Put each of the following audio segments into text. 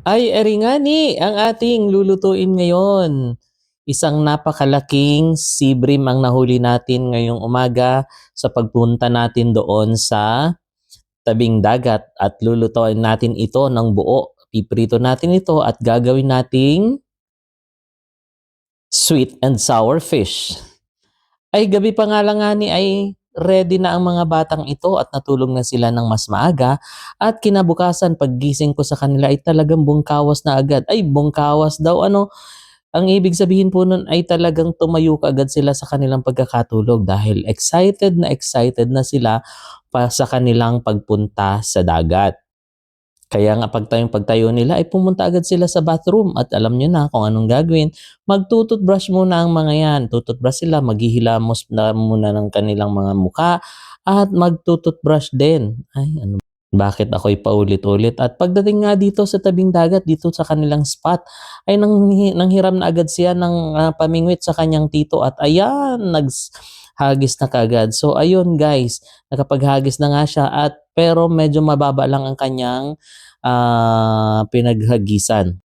Ay, eri nga ni ang ating lulutuin ngayon. Isang napakalaking sea bream ang nahuli natin ngayong umaga sa pagpunta natin doon sa tabing dagat at lulutuin natin ito ng buo. Piprito natin ito at gagawin nating sweet and sour fish. Ay gabi pa nga lang nga ni ay ready na ang mga batang ito at natulog na sila ng mas maaga at kinabukasan paggising ko sa kanila ay talagang bungkawas na agad. Ay bungkawas daw ano, ang ibig sabihin po nun ay talagang tumayo kaagad sila sa kanilang pagkakatulog dahil excited na sila pa sa kanilang pagpunta sa dagat. Kaya nga pagtayo nila ay pumunta agad sila sa bathroom at alam niyo na kung anong gagawin. Magtututbrush muna ang mga yan. Tututbrush sila, maghihilamos na muna ng kanilang mga muka at magtututbrush din. Ay, ano bakit ako'y paulit-ulit? At pagdating nga dito sa tabing dagat, dito sa kanilang spot, ay nanghiram na agad siya ng pamingwit sa kanyang tito at ayan, hagis na kagad. So ayun guys, nakapaghagis na nga siya at pero medyo mababa lang ang kanyang pinaghagisan.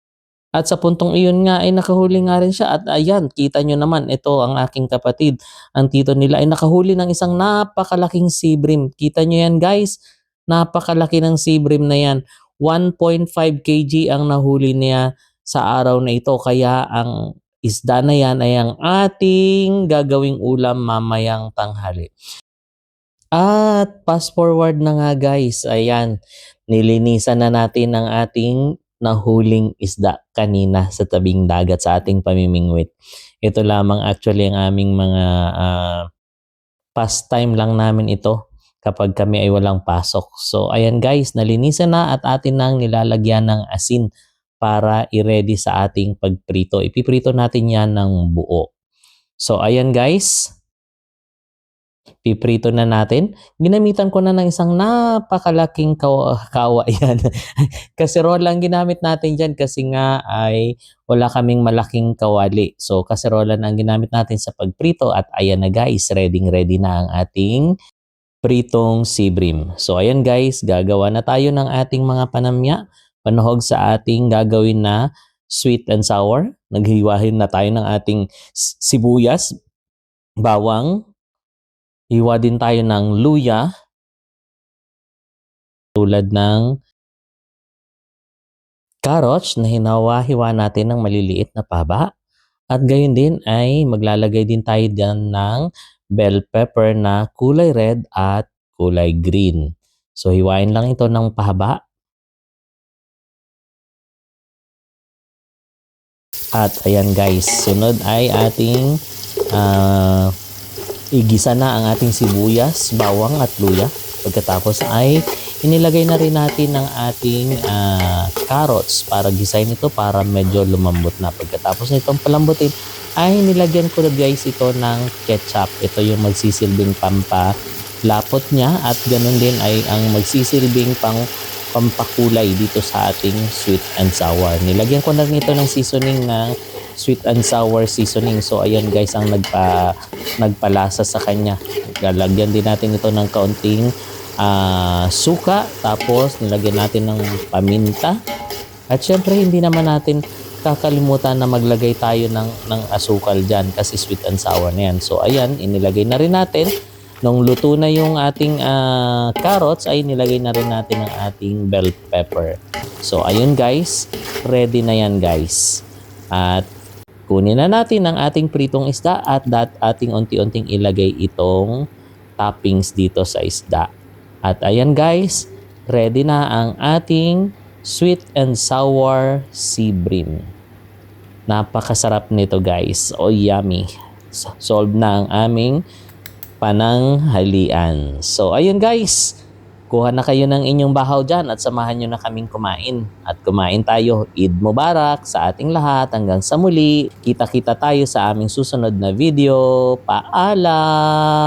At sa puntong iyon nga ay nakahuli nga rin siya at ayan, kita nyo naman ito ang aking kapatid, ang tito nila ay nakahuli ng isang napakalaking sea bream. Kita nyo yan guys, napakalaki ng sea bream na yan. 1.5 kg ang nahuli niya sa araw na ito kaya ang isda na yan ay ang ating gagawing ulam mamayang tanghali. At fast forward na nga guys, ayan, nilinisan na natin ang ating nahuling isda kanina sa tabing dagat sa ating pamimingwit. Ito lamang actually ang aming mga pastime lang namin ito kapag kami ay walang pasok. So ayan guys, nalinisan na at atin nang nilalagyan ng asin para i-ready sa ating pagprito. Ipiprito natin yan ng buo. So ayan guys, piprito na natin. Ginamitan ko na ng isang napakalaking kawa yan. Kaserola ang ginamit natin dyan kasi nga ay wala kaming malaking kawali. So kaserola na ang ginamit natin sa pagprito at ayan na guys, ready na ang ating pritong sea bream. So ayan guys, gagawa na tayo ng ating mga panamya, panuhog sa ating gagawin na sweet and sour. Naghiwahin na tayo ng ating sibuyas, bawang, hiwa din tayo ng luya, tulad ng carrots na hinawa-hiwa natin ng maliliit na paba. At gayon din ay maglalagay din tayo dyan ng bell pepper na kulay red at kulay green. So hiwain lang ito ng pahaba. At ayan guys, sunod ay ating igisa na ang ating sibuyas, bawang at luya. Pagkatapos ay inilagay na rin natin ng ating carrots para gisayin ito para medyo lumambot na. Pagkatapos nitong palambutin ay nilagyan ko na guys ito ng ketchup. Ito yung magsisilbing pampalapot niya at ganun din ay ang magsisilbing pampakulay dito sa ating sweet and sour. Nilagyan ko na rin ito ng seasoning ng sweet and sour seasoning. So ayan guys ang nagpalasa sa kanya. Lalagyan din natin ito ng kaunting suka, tapos nilagyan natin ng paminta. At syempre hindi naman natin kakalimutan na maglagay tayo ng asukal dyan kasi sweet and sour na yan. So ayan, inilagay na rin natin. Nung luto na yung ating carrots ay nilagay na rin natin ang ating bell pepper. So ayun guys, ready na yan guys. At kunin na natin ang ating pritong isda at ating unti-unting ilagay itong toppings dito sa isda. At ayan guys, ready na ang ating sweet and sour sea bream. Napakasarap nito guys. Oh yummy. Solve na ang aming pananghalian. So ayun guys, kuha na kayo ng inyong bahaw dyan at samahan nyo na kaming kumain. At kumain tayo. Eid Mubarak sa ating lahat. Hanggang sa muli. Kita-kita tayo sa aming susunod na video. Paalam!